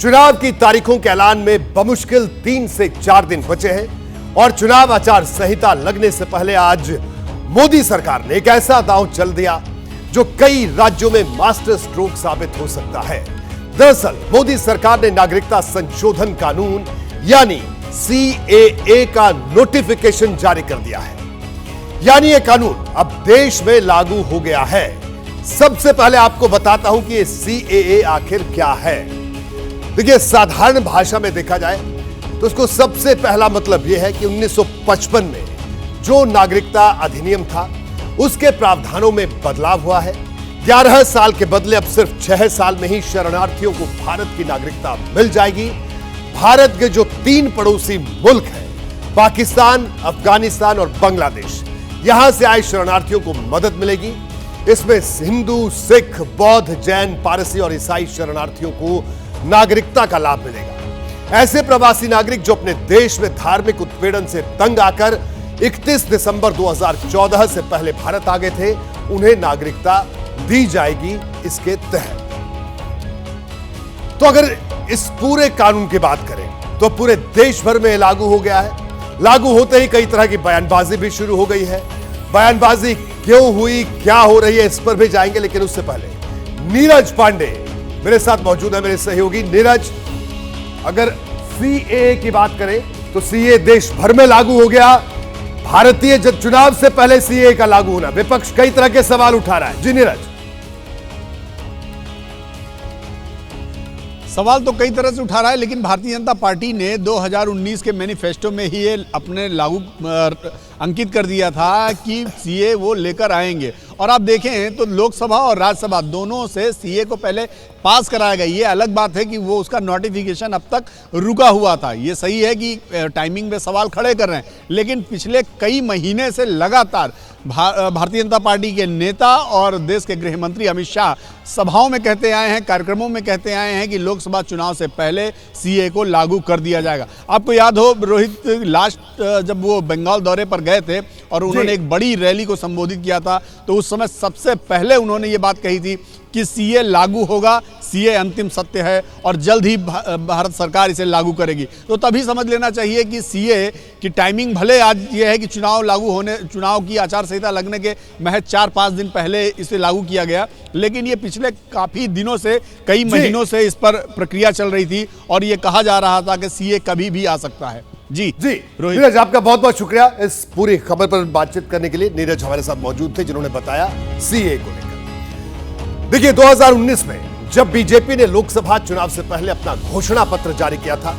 चुनाव की तारीखों के ऐलान में बमुश्किल 3 से 4 दिन बचे हैं और चुनाव आचार संहिता लगने से पहले आज मोदी सरकार ने एक ऐसा दांव चल दिया जो कई राज्यों में मास्टर स्ट्रोक साबित हो सकता है। दरअसल मोदी सरकार ने नागरिकता संशोधन कानून यानी CAA का नोटिफिकेशन जारी कर दिया है। यानी यह कानून अब देश में लागू हो गया है। सबसे पहले आपको बताता हूं कि ये CAA आखिर क्या है। देखिए, साधारण भाषा में देखा जाए तो उसको सबसे पहला मतलब यह है कि 1955 में जो नागरिकता अधिनियम था उसके प्रावधानों में बदलाव हुआ है। 11 साल के बदले अब सिर्फ 6 साल में ही शरणार्थियों को भारत की नागरिकता मिल जाएगी। भारत के जो 3 पड़ोसी मुल्क हैं, पाकिस्तान, अफगानिस्तान और बांग्लादेश, यहां से आए शरणार्थियों को मदद मिलेगी। इसमें हिंदू, सिख, बौद्ध, जैन, पारसी और ईसाई शरणार्थियों को नागरिकता का लाभ मिलेगा। ऐसे प्रवासी नागरिक जो अपने देश में धार्मिक उत्पीड़न से तंग आकर 31 दिसंबर 2014 से पहले भारत आ गए थे, उन्हें नागरिकता दी जाएगी इसके तहत। तो अगर इस पूरे कानून की बात करें तो पूरे देश भर में लागू हो गया है। लागू होते ही कई तरह की बयानबाजी भी शुरू हो गई है। बयानबाजी क्यों हुई, क्या हो रही है, इस पर भी जाएंगे, लेकिन उससे पहले नीरज पांडे मेरे साथ मौजूद है, मेरे सहयोगी। नीरज, अगर CAA की बात करें तो CAA देश भर में लागू हो गया। भारतीय चुनाव से पहले CAA का लागू होना, विपक्ष कई तरह के सवाल उठा रहा है। जी नीरज। सवाल तो कई तरह से उठा रहा है, लेकिन भारतीय जनता पार्टी ने 2019 के मैनिफेस्टो में ही ये अपने लागू अंकित कर दिया था कि CAA वो लेकर आएंगे। और आप देखें तो लोकसभा और राज्यसभा दोनों से CAA को पहले पास कराया गया। ये अलग बात है कि वो उसका नोटिफिकेशन अब तक रुका हुआ था। ये सही है कि टाइमिंग में सवाल खड़े कर रहे हैं, लेकिन पिछले कई महीने से लगातार भारतीय जनता पार्टी के नेता और देश के गृह मंत्री अमित शाह सभाओं में कहते आए हैं, कार्यक्रमों में कहते आए हैं कि लोकसभा चुनाव से पहले CAA को लागू कर दिया जाएगा। आपको याद हो रोहित, लास्ट जब वो बंगाल दौरे पर गए थे और उन्होंने एक बड़ी रैली को संबोधित किया था, तो उस समय सबसे पहले उन्होंने ये बात कही थी कि CAA लागू होगा, CAA अंतिम सत्य है और जल्द ही भारत सरकार इसे लागू करेगी। तो तभी समझ लेना चाहिए कि CAA की टाइमिंग भले आज ये है कि चुनाव की आचार संहिता लगने के महज 4-5 दिन पहले इसे लागू किया गया, लेकिन ये पिछले काफी दिनों से, कई महीनों से इस पर प्रक्रिया चल रही थी और ये कहा जा रहा था कि CAA कभी भी आ सकता है। जी रोहित, नीरज, आपका बहुत बहुत शुक्रिया इस पूरी खबर पर बातचीत करने के लिए। नीरज हमारे साथ मौजूद थे जिन्होंने बताया CAA को लेकर। देखिए, 2019 में जब बीजेपी ने लोकसभा चुनाव से पहले अपना घोषणा पत्र जारी किया था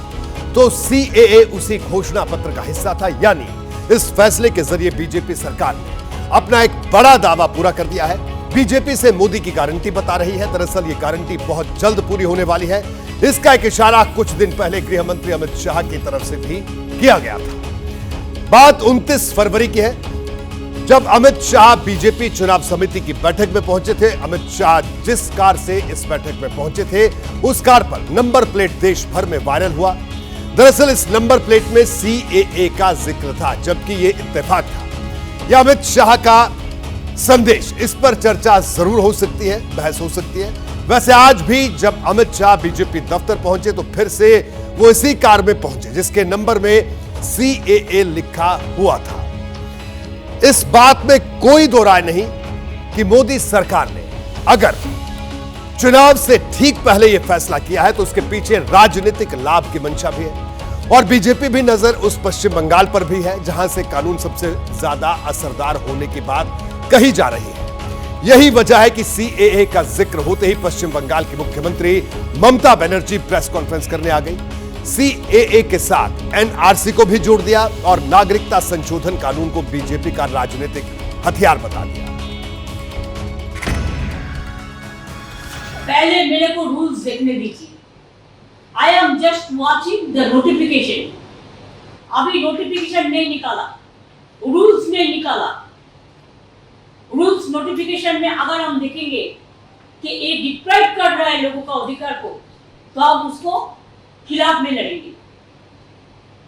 तो CAA उसी घोषणा पत्र का हिस्सा था। यानी इस फैसले के जरिए बीजेपी सरकार ने अपना एक बड़ा दावा पूरा कर दिया है। बीजेपी से मोदी की गारंटी बता रही है। दरअसल ये गारंटी बहुत जल्द पूरी होने वाली है। इसका एक इशारा कुछ दिन पहले गृह मंत्री अमित शाह की तरफ से भी किया गया था। बात 29 फरवरी की है, जब अमित शाह बीजेपी चुनाव समिति की बैठक में पहुंचे थे। अमित शाह जिस कार से इस बैठक में पहुंचे थे, उस कार पर नंबर प्लेट देश भर में वायरल हुआ। दरअसल इस नंबर प्लेट में CAA का जिक्र था, जबकि यह इत्तेफाक था। यह अमित शाह का संदेश, इस पर चर्चा जरूर हो सकती है, बहस हो सकती है। वैसे आज भी जब अमित शाह बीजेपी दफ्तर पहुंचे तो फिर से वो इसी कार में पहुंचे जिसके नंबर में CAA लिखा हुआ था। इस बात में कोई दो राय नहीं कि मोदी सरकार ने अगर चुनाव से ठीक पहले यह फैसला किया है तो उसके पीछे राजनीतिक लाभ की मंशा भी है। और बीजेपी भी नजर उस पश्चिम बंगाल पर भी है जहां से कानून सबसे ज्यादा असरदार होने की बात कही जा रही है। यही वजह है कि CAA का जिक्र होते ही पश्चिम बंगाल की मुख्यमंत्री ममता बनर्जी प्रेस कॉन्फ्रेंस करने आ गई। CAA के साथ NRC को भी जोड़ दिया और नागरिकता संशोधन कानून को बीजेपी का राजनीतिक हथियार बता दिया। पहले मेरे को रूल्स देखने दीजिए। I am just watching the notification. अभी नोटिफिकेशन नहीं निकाला, रूल्स नहीं निकाला। रूल्स नोटिफिकेशन में अगर हम देखेंगे कि ये डिप्राइव कर रहा है लोगों का अधिकार को, तो हम उसको खिलाफ में लड़ेंगे।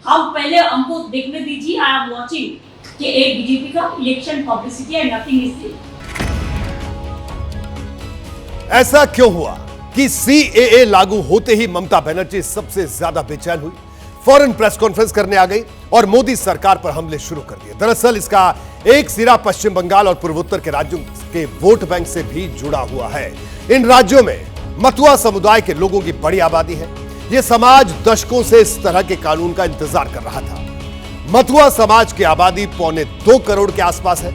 हम पहले हमको देखने दीजिए। आई एम वॉचिंग कि एक बीजेपी का election publicity and nothing is. ऐसा क्यों हुआ कि सीएए लागू होते ही ममता बनर्जी सबसे ज्यादा बेचैन हुई, फौरन प्रेस कॉन्फ्रेंस करने आ गई और मोदी सरकार पर हमले शुरू कर दिए। दरअसल इसका एक सिरा पश्चिम बंगाल और पूर्वोत्तर के राज्यों के वोट बैंक से भी जुड़ा हुआ है। इन राज्यों में मतुआ समुदाय के लोगों की बड़ी आबादी है। यह समाज दशकों से इस तरह के कानून का इंतजार कर रहा था। मतुआ समाज की आबादी 1.25 करोड़ के आसपास है।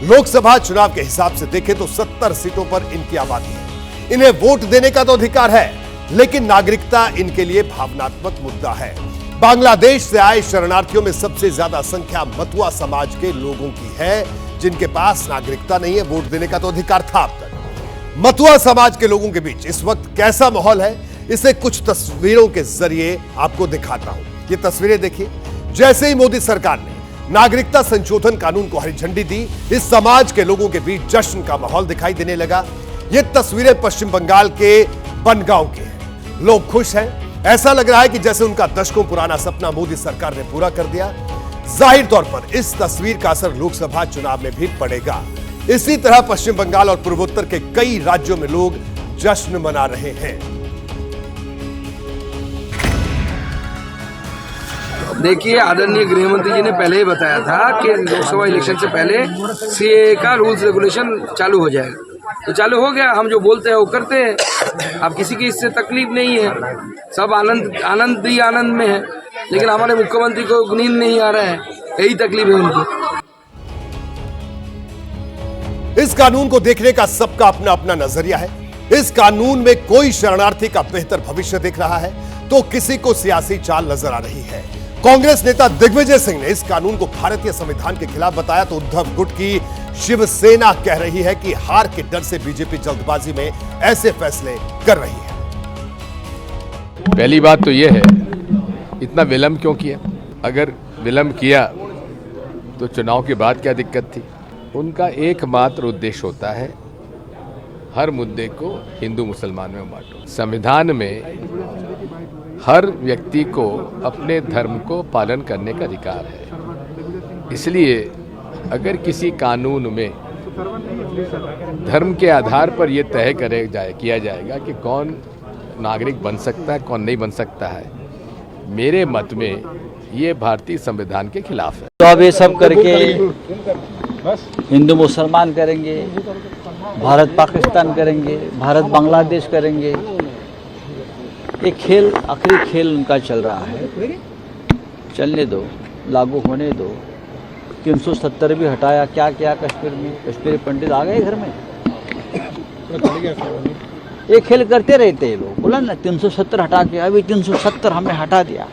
लोकसभा चुनाव के हिसाब से देखें तो 70 सीटों पर इनकी आबादी है। इन्हें वोट देने का तो अधिकार है, लेकिन नागरिकता इनके लिए भावनात्मक मुद्दा है। बांग्लादेश से आए शरणार्थियों में सबसे ज्यादा संख्या मतुआ समाज के लोगों की है, जिनके पास नागरिकता नहीं है। वोट देने का तो अधिकार था अब तक। मतुआ समाज के लोगों के बीच इस वक्त कैसा माहौल है, इसे कुछ तस्वीरों के जरिए आपको दिखाता हूं। ये तस्वीरें देखिए। जैसे ही मोदी सरकार ने नागरिकता संशोधन कानून को हरी झंडी दी, इस समाज के लोगों के बीच जश्न का माहौल दिखाई देने लगा। ये तस्वीरें पश्चिम बंगाल के बनगांव की हैं। लोग खुश हैं। ऐसा लग रहा है कि जैसे उनका दशकों पुराना सपना मोदी सरकार ने पूरा कर दिया। जाहिर तौर पर इस तस्वीर का असर लोकसभा चुनाव में भी पड़ेगा। इसी तरह पश्चिम बंगाल और पूर्वोत्तर के कई राज्यों में लोग जश्न मना रहे हैं। देखिए, आदरणीय गृहमंत्री जी ने पहले ही बताया था कि लोकसभा इलेक्शन से पहले सीए का रूल्स रेगुलेशन चालू हो जाएगा, तो चालू हो गया। हम जो बोलते हैं वो करते हैं। अब किसी की इससे तकलीफ नहीं है, सब आनंद में है, लेकिन हमारे मुख्यमंत्री को नींद नहीं आ रहा है, यही तकलीफ है उनको। इस कानून को देखने का सबका अपना अपना नजरिया है। इस कानून में कोई शरणार्थी का बेहतर भविष्य देख रहा है, तो किसी को सियासी चाल नजर आ रही है। कांग्रेस नेता दिग्विजय सिंह ने इस कानून को भारतीय संविधान के खिलाफ बताया, तो उद्धव गुट की शिवसेना कह रही है कि हार के डर से बीजेपी जल्दबाजी में ऐसे फैसले कर रही है। पहली बात तो यह है, इतना विलंब क्यों किया? अगर विलंब किया तो चुनाव के बाद क्या दिक्कत थी? उनका एकमात्र उद्देश्य होता है हर मुद्दे को हिंदू मुसलमान में बांटो। संविधान में हर व्यक्ति को अपने धर्म को पालन करने का अधिकार है। इसलिए अगर किसी कानून में धर्म के आधार पर यह तय किया जाएगा कि कौन नागरिक बन सकता है, कौन नहीं बन सकता है, मेरे मत में ये भारतीय संविधान के खिलाफ है। तो अब ये सब करके हिंदू मुसलमान करेंगे, भारत पाकिस्तान करेंगे, भारत बांग्लादेश करेंगे। एक खेल, आखिरी खेल उनका चल रहा है। चलने दो, लागू होने दो। 370 भी हटाया, क्या क्या कश्मीर में? कश्मीरी पंडित आ गए घर में। एक खेल करते रहते हैं लोग। बोला ना 370 हटा के, अभी 370 हमने हटा दिया।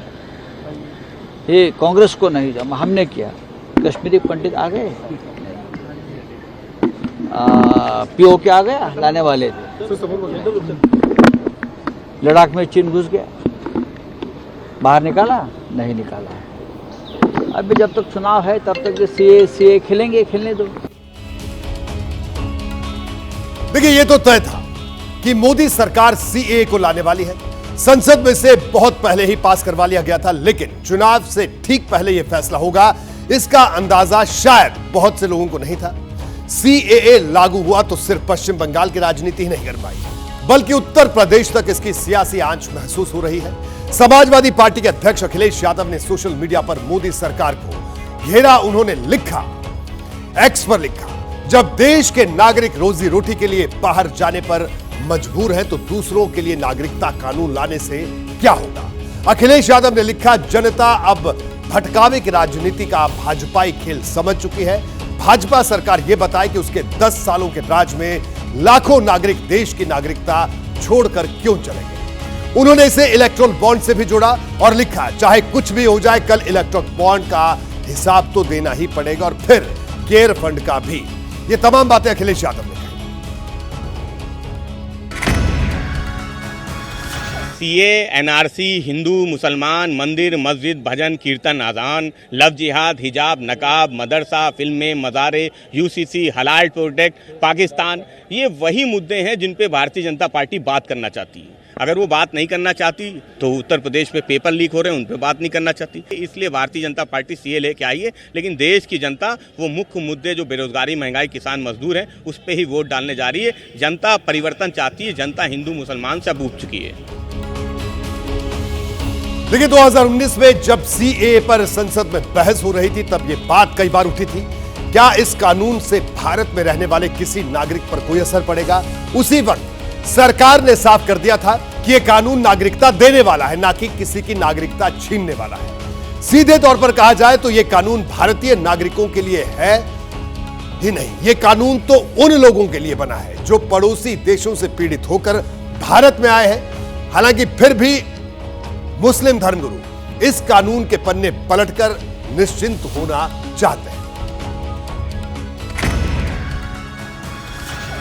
ये कांग्रेस को नहीं जमा, हमने किया। कश्मीरी पंडित आ गए, पीओ के आ गया, लाने वाले थे। लद्दाख में चीन घुस गया, बाहर निकाला? नहीं निकाला। अभी जब तक चुनाव है तब तक ये सीए खेलेंगे, खेलने दो। देखिए, ये तो तय था कि मोदी सरकार सीए को लाने वाली है। संसद में से बहुत पहले ही पास करवा लिया गया था, लेकिन चुनाव से ठीक पहले यह फैसला होगा, इसका अंदाजा शायद बहुत से लोगों को नहीं था। सीएए लागू हुआ तो सिर्फ पश्चिम बंगाल की राजनीति ही नहीं गरमाई, बल्कि उत्तर प्रदेश तक इसकी सियासी आंच महसूस हो रही है। समाजवादी पार्टी के अध्यक्ष अखिलेश यादव ने सोशल मीडिया पर मोदी सरकार को घेरा। उन्होंने लिखा, एक्स पर लिखा, जब देश के नागरिक रोजी रोटी के लिए बाहर जाने पर मजबूर है तो दूसरों के लिए नागरिकता कानून लाने से क्या होगा। अखिलेश यादव ने लिखा, जनता अब भटकावे की राजनीति का भाजपाई खेल समझ चुकी है। भाजपा सरकार यह बताए कि उसके 10 सालों के राज में लाखों नागरिक देश की नागरिकता छोड़कर क्यों चलेंगे। उन्होंने इसे इलेक्ट्रल बॉन्ड से भी जोड़ा और लिखा, चाहे कुछ भी हो जाए, कल इलेक्ट्रल बॉन्ड का हिसाब तो देना ही पड़ेगा, और फिर केयर फंड का भी। ये तमाम बातें अखिलेश यादव ने कही। सीए, एनआरसी, हिंदू मुसलमान, मंदिर मस्जिद, भजन कीर्तन, अजान, लव जिहाद, हिजाब, नकाब, मदरसा, फिल्में, मज़ारे, यूसीसी, हलाल प्रोडक्ट, पाकिस्तान, ये वही मुद्दे हैं जिन पे भारतीय जनता पार्टी बात करना चाहती है। अगर वो बात नहीं करना चाहती तो उत्तर प्रदेश पे पेपर लीक हो रहे हैं, उन पे बात नहीं करना चाहती। इसलिए भारतीय जनता पार्टी सीए लेके आई है, लेकिन देश की जनता वो मुख्य मुद्दे जो बेरोजगारी, महंगाई, किसान मजदूर हैं, उस पर ही वोट डालने जा रही है। जनता परिवर्तन चाहती है, जनता हिंदू मुसलमान से अब ऊब चुकी है। देखिए 2019 में जब सीएए पर संसद में बहस हो रही थी तब यह बात कई बार उठी थी, क्या इस कानून से भारत में रहने वाले किसी नागरिक पर कोई असर पड़ेगा। उसी वक्त सरकार ने साफ कर दिया था कि यह कानून नागरिकता देने वाला है, ना कि किसी की नागरिकता छीनने वाला है। सीधे तौर पर कहा जाए तो यह कानून भारतीय नागरिकों के लिए है ही नहीं, यह कानून तो उन लोगों के लिए बना है जो पड़ोसी देशों से पीड़ित होकर भारत में आए हैं। हालांकि फिर भी मुस्लिम धर्मगुरु इस कानून के पन्ने पलटकर निश्चिंत होना चाहते हैं।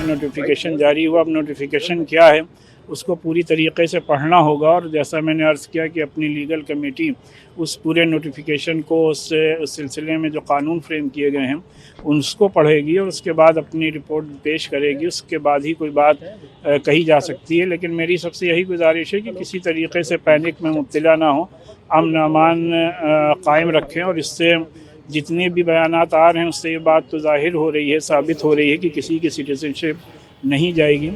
नोटिफिकेशन जारी हुआ, अब नोटिफिकेशन क्या है उसको पूरी तरीके से पढ़ना होगा, और जैसा मैंने अर्ज़ किया कि अपनी लीगल कमेटी उस पूरे नोटिफिकेशन को उस सिलसिले में जो कानून फ्रेम किए गए हैं उसको पढ़ेगी और उसके बाद अपनी रिपोर्ट पेश करेगी। उसके बाद ही कोई बात कही जा सकती है। लेकिन मेरी सबसे यही गुजारिश है कि किसी तरीके से पैनिक में मुब्तला ना हो, अमन अमान कायम रखें, और इससे जितने भी बयानात आ रहे हैं उससे ये बात तो जाहिर हो रही है, साबित हो रही है कि किसी की सिटीजनशिप नहीं जाएगी।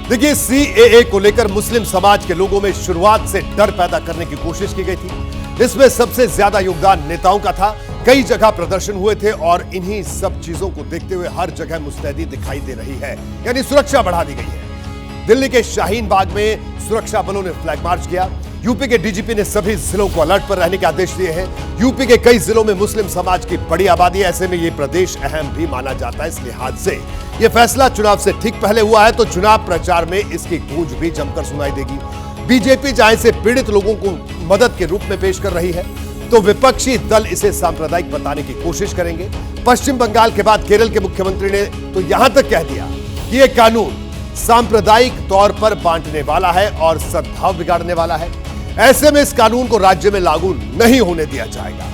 देखिए सीएए को लेकर मुस्लिम समाज के लोगों में शुरुआत से डर पैदा करने की कोशिश की गई थी। इसमें सबसे ज्यादा योगदान नेताओं का था। कई जगह प्रदर्शन हुए थे और इन्हीं सब चीजों को देखते हुए हर जगह मुस्तैदी दिखाई दे रही है, यानी सुरक्षा बढ़ा दी गई है। दिल्ली के शाहीन बाग में सुरक्षा बलों ने फ्लैग मार्च किया। यूपी के डीजीपी ने सभी जिलों को अलर्ट पर रहने के आदेश दिए हैं। यूपी के कई जिलों में मुस्लिम समाज की बड़ी आबादी है, ऐसे में यह प्रदेश अहम भी माना जाता है। इस लिहाज से यह फैसला चुनाव से ठीक पहले हुआ है, तो चुनाव प्रचार में इसकी गूंज भी जमकर सुनाई देगी। बीजेपी जहां इसे पीड़ित लोगों को मदद के रूप में पेश कर रही है, तो विपक्षी दल इसे सांप्रदायिक बताने की कोशिश करेंगे। पश्चिम बंगाल के बाद केरल के मुख्यमंत्री ने तो यहां तक कह दिया कि यह कानून सांप्रदायिक तौर पर बांटने वाला है और सद्भाव बिगाड़ने वाला है। ऐसे में इस कानून को राज्य में लागू नहीं होने दिया जाएगा।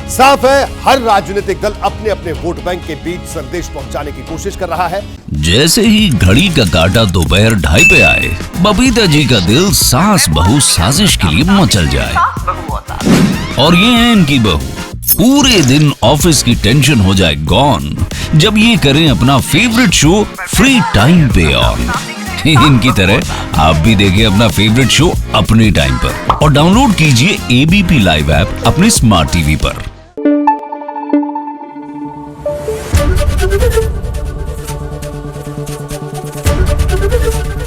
साफ है, हर राजनीतिक दल अपने अपने वोट बैंक के बीच संदेश पहुंचाने की कोशिश कर रहा है। जैसे ही घड़ी का काटा दोपहर 2:30 पे आए, बबीता जी का दिल सास बहू साजिश के लिए मचल जाए। और ये है इनकी बहू, पूरे दिन ऑफिस की टेंशन हो जाए गॉन जब ये करें अपना फेवरेट शो फ्री टाइम पे ऑन। इनकी तरह आप भी देखिए अपना फेवरेट शो अपने टाइम पर और डाउनलोड कीजिए एबीपी लाइव ऐप अपने स्मार्ट टीवी पर।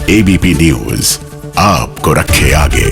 एबीपी न्यूज आपको रखे आगे।